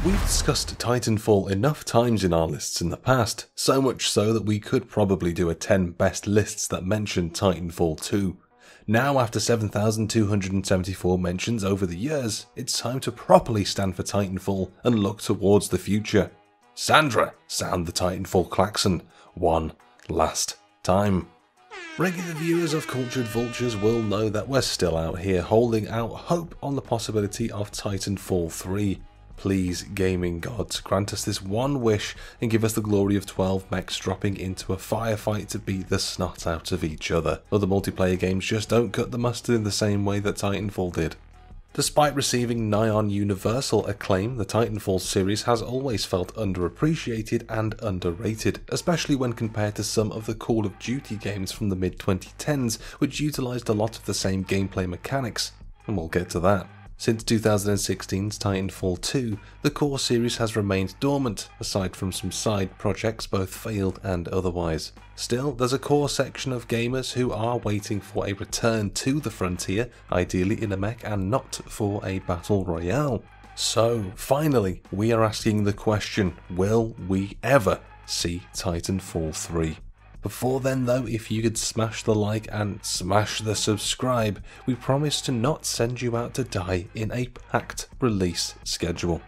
We've discussed Titanfall enough times in our lists in the past, so much so that we could probably do a 10 best lists that mention Titanfall 2. Now, after 7,274 mentions over the years, it's time to properly stand for Titanfall and look towards the future. Sandra, sound the Titanfall klaxon one last time. Regular viewers of Cultured Vultures will know that we're still out here holding out hope on the possibility of Titanfall 3. Please, gaming gods, grant us this one wish and give us the glory of 12 mechs dropping into a firefight to beat the snot out of each other. Other multiplayer games just don't cut the mustard in the same way that Titanfall did. Despite receiving nigh-on universal acclaim, the Titanfall series has always felt underappreciated and underrated, especially when compared to some of the Call of Duty games from the mid-2010s, which utilised a lot of the same gameplay mechanics, and we'll get to that. Since 2016's Titanfall 2, the core series has remained dormant, aside from some side projects both failed and otherwise. Still, there's a core section of gamers who are waiting for a return to the frontier, ideally in a mech and not for a battle royale. So, finally, we are asking the question, will we ever see Titanfall 3? Before then though, if you could smash the like and smash the subscribe, we promise to not send you out to die in a packed release schedule.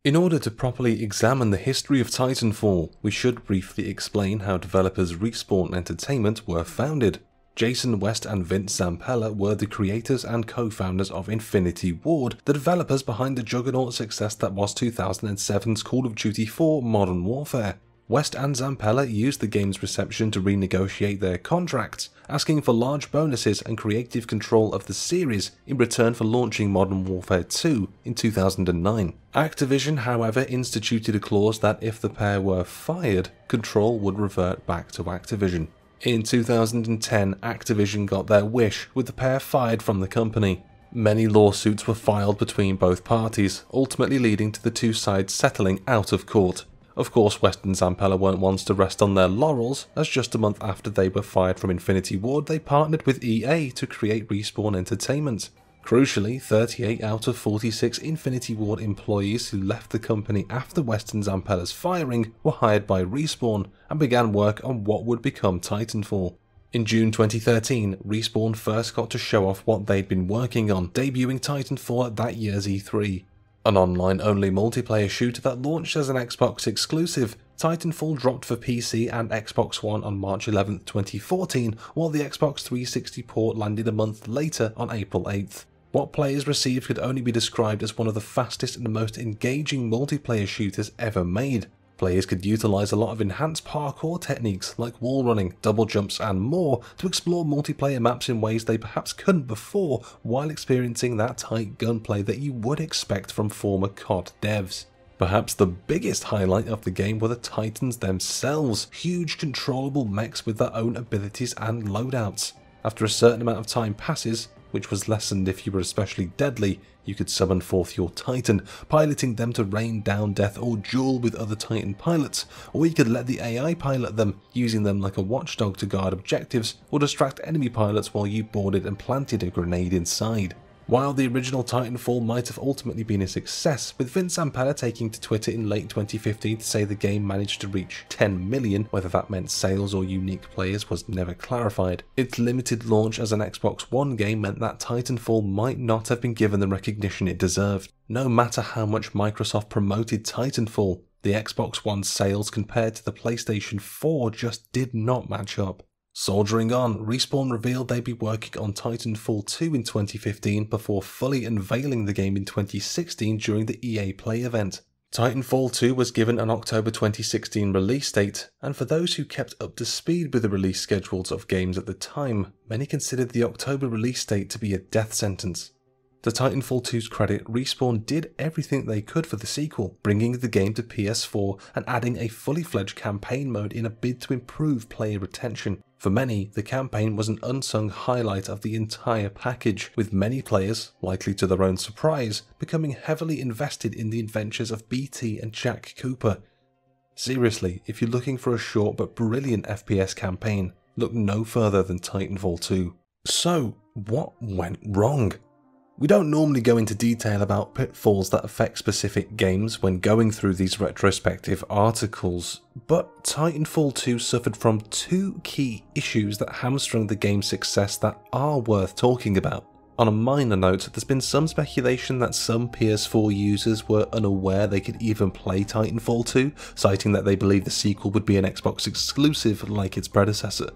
In order to properly examine the history of Titanfall, we should briefly explain how developers Respawn Entertainment were founded. Jason West and Vince Zampella were the creators and co-founders of Infinity Ward, the developers behind the juggernaut success that was 2007's Call of Duty 4 Modern Warfare. West and Zampella used the game's reception to renegotiate their contracts, asking for large bonuses and creative control of the series in return for launching Modern Warfare 2 in 2009. Activision, however, instituted a clause that if the pair were fired, control would revert back to Activision. In 2010, Activision got their wish, with the pair fired from the company. Many lawsuits were filed between both parties, ultimately leading to the two sides settling out of court. Of course, West and Zampella weren't ones to rest on their laurels, as just a month after they were fired from Infinity Ward, they partnered with EA to create Respawn Entertainment. Crucially, 38 out of 46 Infinity Ward employees who left the company after West and Zampella's firing were hired by Respawn and began work on what would become Titanfall. In June 2013, Respawn first got to show off what they'd been working on, debuting Titanfall at that year's E3. An online-only multiplayer shooter that launched as an Xbox exclusive, Titanfall dropped for PC and Xbox One on March 11, 2014, while the Xbox 360 port landed a month later on April 8th. What players received could only be described as one of the fastest and most engaging multiplayer shooters ever made. Players could utilise a lot of enhanced parkour techniques like wall running, double jumps and more to explore multiplayer maps in ways they perhaps couldn't before, while experiencing that tight gunplay that you would expect from former COD devs. Perhaps the biggest highlight of the game were the Titans themselves, huge controllable mechs with their own abilities and loadouts. After a certain amount of time passes, which was lessened if you were especially deadly, you could summon forth your Titan, piloting them to rain down death or duel with other Titan pilots, or you could let the AI pilot them, using them like a watchdog to guard objectives or distract enemy pilots while you boarded and planted a grenade inside. While the original Titanfall might have ultimately been a success, with Vince Zampella taking to Twitter in late 2015 to say the game managed to reach 10 million, whether that meant sales or unique players was never clarified. Its limited launch as an Xbox One game meant that Titanfall might not have been given the recognition it deserved. No matter how much Microsoft promoted Titanfall, the Xbox One sales compared to the PlayStation 4 just did not match up. Soldiering on, Respawn revealed they'd be working on Titanfall 2 in 2015 before fully unveiling the game in 2016 during the EA Play event. Titanfall 2 was given an October 2016 release date, and for those who kept up to speed with the release schedules of games at the time, many considered the October release date to be a death sentence. To Titanfall 2's credit, Respawn did everything they could for the sequel, bringing the game to PS4 and adding a fully fledged campaign mode in a bid to improve player retention. For many, the campaign was an unsung highlight of the entire package, with many players, likely to their own surprise, becoming heavily invested in the adventures of BT and Jack Cooper. Seriously, if you're looking for a short but brilliant FPS campaign, look no further than Titanfall 2. So, what went wrong? We don't normally go into detail about pitfalls that affect specific games when going through these retrospective articles, but Titanfall 2 suffered from two key issues that hamstrung the game's success that are worth talking about. On a minor note, there's been some speculation that some PS4 users were unaware they could even play Titanfall 2, citing that they believe the sequel would be an Xbox exclusive like its predecessor.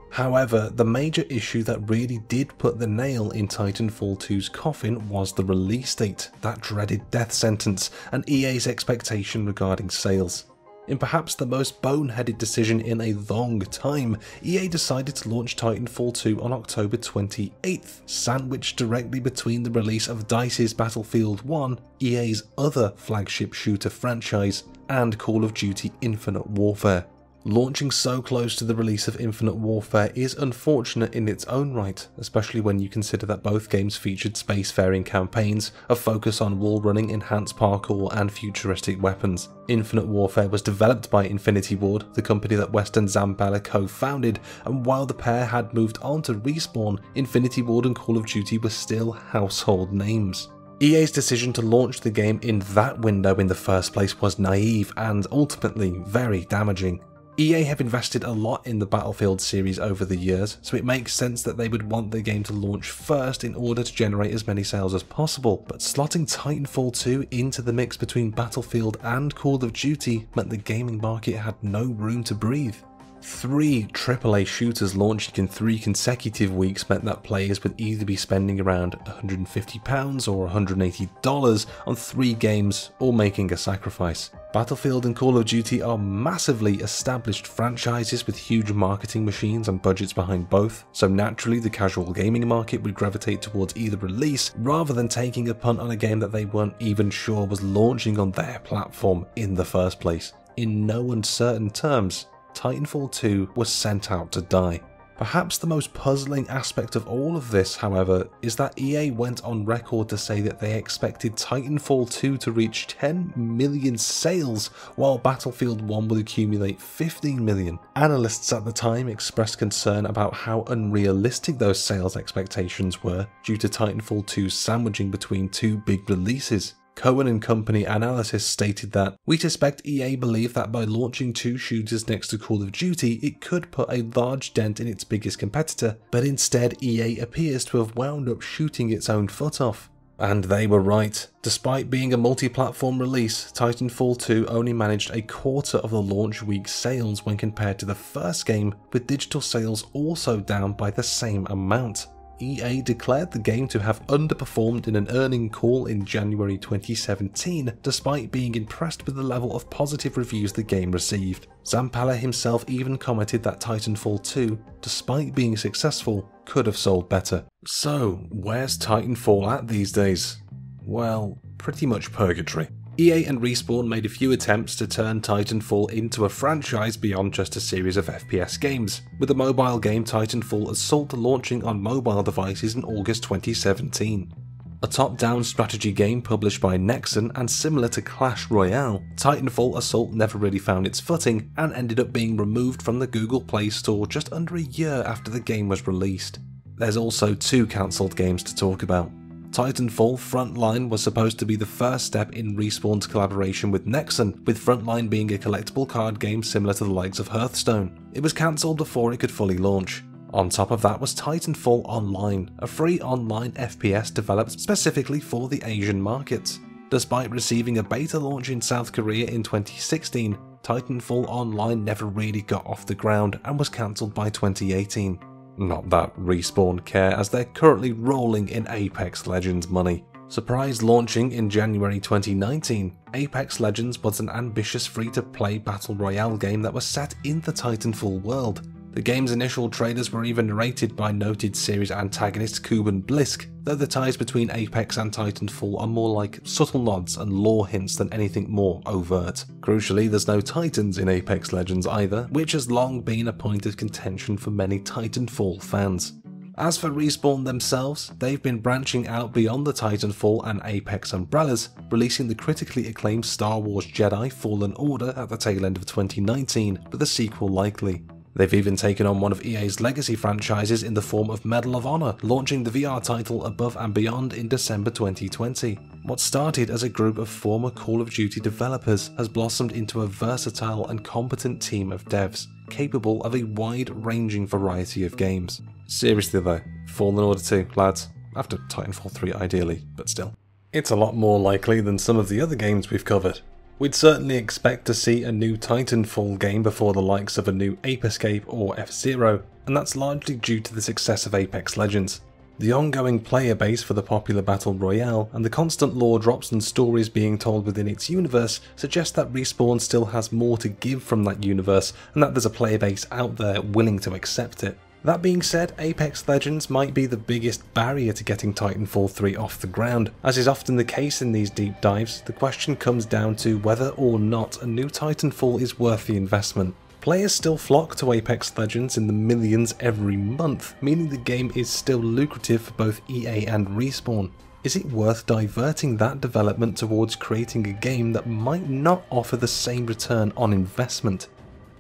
However, the major issue that really did put the nail in Titanfall 2's coffin was the release date, that dreaded death sentence, and EA's expectation regarding sales. In perhaps the most boneheaded decision in a long time, EA decided to launch Titanfall 2 on October 28th, sandwiched directly between the release of DICE's Battlefield 1, EA's other flagship shooter franchise, and Call of Duty Infinite Warfare. Launching so close to the release of Infinite Warfare is unfortunate in its own right, especially when you consider that both games featured spacefaring campaigns, a focus on wall running, enhanced parkour, and futuristic weapons. Infinite Warfare was developed by Infinity Ward, the company that Weston Zambella co-founded, and while the pair had moved on to Respawn, Infinity Ward and Call of Duty were still household names. EA's decision to launch the game in that window in the first place was naive and ultimately very damaging. EA have invested a lot in the Battlefield series over the years, so it makes sense that they would want the game to launch first in order to generate as many sales as possible, but slotting Titanfall 2 into the mix between Battlefield and Call of Duty meant the gaming market had no room to breathe. 3 AAA shooters launching in 3 consecutive weeks meant that players would either be spending around £150 or $180 on 3 games or making a sacrifice. Battlefield and Call of Duty are massively established franchises with huge marketing machines and budgets behind both, so naturally the casual gaming market would gravitate towards either release rather than taking a punt on a game that they weren't even sure was launching on their platform in the first place. In no uncertain terms, Titanfall 2 was sent out to die. Perhaps the most puzzling aspect of all of this, however, is that EA went on record to say that they expected Titanfall 2 to reach 10 million sales, while Battlefield 1 would accumulate 15 million. Analysts at the time expressed concern about how unrealistic those sales expectations were due to Titanfall 2's sandwiching between 2 big releases. Cohen and Company analysis stated that, "We suspect EA believed that by launching 2 shooters next to Call of Duty, it could put a large dent in its biggest competitor, but instead EA appears to have wound up shooting its own foot off." And they were right. Despite being a multi-platform release, Titanfall 2 only managed a quarter of the launch week's sales when compared to the first game, with digital sales also down by the same amount. EA declared the game to have underperformed in an earnings call in January 2017, despite being impressed with the level of positive reviews the game received. Zampella himself even commented that Titanfall 2, despite being successful, could have sold better. So, where's Titanfall at these days? Well, pretty much purgatory. EA and Respawn made a few attempts to turn Titanfall into a franchise beyond just a series of FPS games, with the mobile game Titanfall Assault launching on mobile devices in August 2017. A top-down strategy game published by Nexon and similar to Clash Royale, Titanfall Assault never really found its footing and ended up being removed from the Google Play Store just under a year after the game was released. There's also 2 cancelled games to talk about. Titanfall Frontline was supposed to be the first step in Respawn's collaboration with Nexon, with Frontline being a collectible card game similar to the likes of Hearthstone. It was cancelled before it could fully launch. On top of that was Titanfall Online, a free online FPS developed specifically for the Asian markets. Despite receiving a beta launch in South Korea in 2016, Titanfall Online never really got off the ground and was cancelled by 2018. Not that Respawn care, as they're currently rolling in Apex Legends money. Surprise launching in January 2019, Apex Legends was an ambitious free-to-play battle royale game that was set in the Titanfall world. The game's initial trailers were even narrated by noted series antagonist Kuben Blisk, though the ties between Apex and Titanfall are more like subtle nods and lore hints than anything more overt. Crucially, there's no Titans in Apex Legends either, which has long been a point of contention for many Titanfall fans. As for Respawn themselves, they've been branching out beyond the Titanfall and Apex umbrellas, releasing the critically acclaimed Star Wars Jedi Fallen Order at the tail end of 2019, with a sequel likely. They've even taken on one of EA's legacy franchises in the form of Medal of Honor, launching the VR title Above and Beyond in December 2020. What started as a group of former Call of Duty developers has blossomed into a versatile and competent team of devs, capable of a wide-ranging variety of games. Seriously though, Fallen Order 2, lads. After Titanfall 3 ideally, but still. It's a lot more likely than some of the other games we've covered. We'd certainly expect to see a new Titanfall game before the likes of a new Ape Escape or F-Zero, and that's largely due to the success of Apex Legends. The ongoing player base for the popular Battle Royale and the constant lore drops and stories being told within its universe suggest that Respawn still has more to give from that universe and that there's a player base out there willing to accept it. That being said, Apex Legends might be the biggest barrier to getting Titanfall 3 off the ground. As is often the case in these deep dives, the question comes down to whether or not a new Titanfall is worth the investment. Players still flock to Apex Legends in the millions every month, meaning the game is still lucrative for both EA and Respawn. Is it worth diverting that development towards creating a game that might not offer the same return on investment?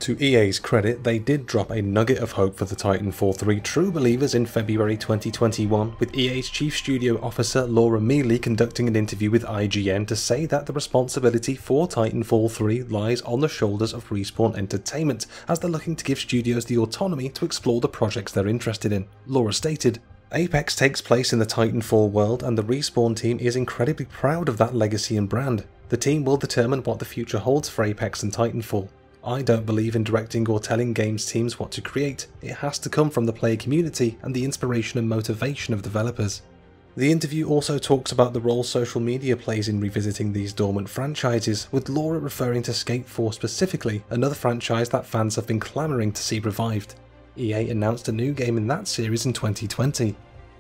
To EA's credit, they did drop a nugget of hope for the Titanfall 3 true believers in February 2021, with EA's Chief Studio Officer Laura Mealy conducting an interview with IGN to say that the responsibility for Titanfall 3 lies on the shoulders of Respawn Entertainment, as they're looking to give studios the autonomy to explore the projects they're interested in. Laura stated, "Apex takes place in the Titanfall world, and the Respawn team is incredibly proud of that legacy and brand. The team will determine what the future holds for Apex and Titanfall. I don't believe in directing or telling games teams what to create. It has to come from the player community and the inspiration and motivation of developers." The interview also talks about the role social media plays in revisiting these dormant franchises, with Laura referring to Skate 4 specifically, another franchise that fans have been clamouring to see revived. EA announced a new game in that series in 2020.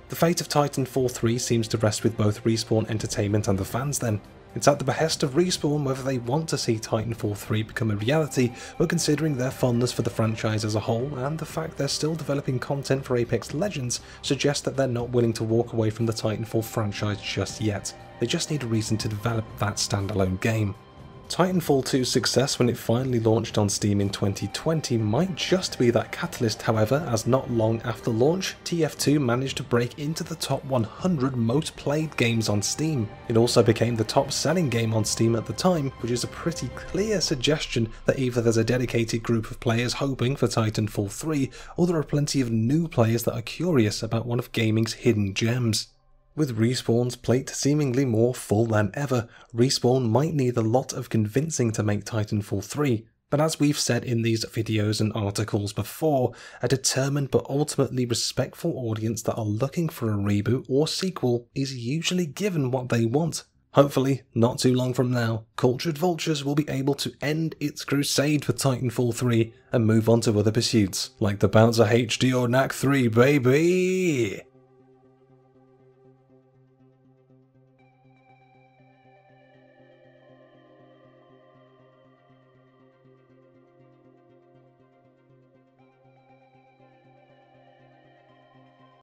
The fate of Titanfall 3 seems to rest with both Respawn Entertainment and the fans then. It's at the behest of Respawn whether they want to see Titanfall 3 become a reality, but considering their fondness for the franchise as a whole, and the fact they're still developing content for Apex Legends, suggests that they're not willing to walk away from the Titanfall franchise just yet. They just need a reason to develop that standalone game. Titanfall 2's success when it finally launched on Steam in 2020 might just be that catalyst, however, as not long after launch, TF2 managed to break into the top 100 most played games on Steam. It also became the top selling game on Steam at the time, which is a pretty clear suggestion that either there's a dedicated group of players hoping for Titanfall 3, or there are plenty of new players that are curious about one of gaming's hidden gems. With Respawn's plate seemingly more full than ever, Respawn might need a lot of convincing to make Titanfall 3, but as we've said in these videos and articles before, a determined but ultimately respectful audience that are looking for a reboot or sequel is usually given what they want. Hopefully, not too long from now, Cultured Vultures will be able to end its crusade for Titanfall 3 and move on to other pursuits, like the Bouncer HD or NAC 3, baby!